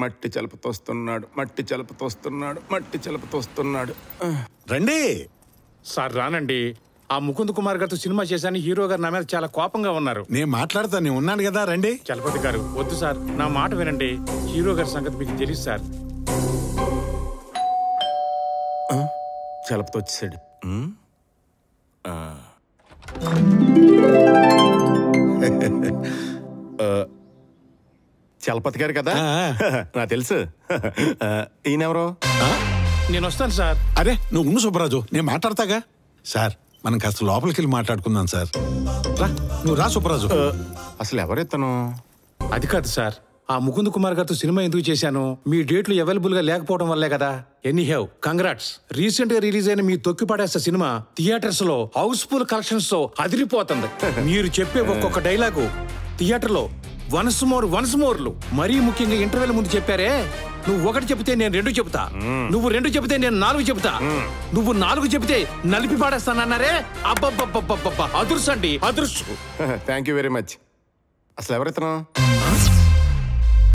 మట్టి చలపతోస్తున్నాడు, మట్టి చలపతోస్తున్నాడు, మట్టి చలపతోస్తున్నాడు. రండి సార్. రానండి. ఆ ముకుంద్ కుమార్ గారితో సినిమా చేశాను. హీరో గారు నా మీద చాలా కోపంగా ఉన్నారు. నేను మాట్లాడతా, నేను ఉన్నాను కదా. రండి. చలపతి గారు వద్దు సార్, నా మాట వినండి. హీరో గారి సంగతి మీకు తెలియదు సార్. చలపతి వచ్చేసాడు. చలపతి గారు కదా, నాకు తెలుసు. ఈయనెవరో? నేను వస్తాను సార్. అరే నువ్వు ఉండు సుబ్బరాజు, నేను మాట్లాడతాగా. సార్ మనం కాస్త లోపలికి వెళ్ళి మాట్లాడుకుందాం సార్. రా, నువ్వు రా సుబ్బరాజు. అసలు ఎవరెత్తను? అది కాదు సార్, ఆ ముకుంద్ కుమార్ గారితో సినిమా ఎందుకు చేశాను? మీ డేట్లు అవైలబుల్ గా లేకపోవడం వల్లే కదా. Anyhow congrats. రీసెంట్ గా రిలీజ్ అయిన మీ తొక్కి పడేస్త సినిమా థియేటర్స్ లో హౌస్ఫుల్ కలెక్షన్స్ తో అదిరిపోతుంది. మీరు చెప్పే ఒక్కొక్క డైలాగు థియేటర్ లో వన్స్ మోర్లు. మరీ ముఖ్యంగా ఇంటర్వెల్ ముందు చెప్పారే, నువ్వు ఒకటి చెబితే నేను 2 చెబుతా, నువ్వు 2 చెబితే నేను 4 చెబుతా, నువ్వు 4 చెబితే నలిపి పాడేస్తానన్నారే. అబ్బబ్బబ్బబ్బబ్బ, అదృష్టండి, అదృష్టం. Thank you very much. అసలు ఎవరెత్తను?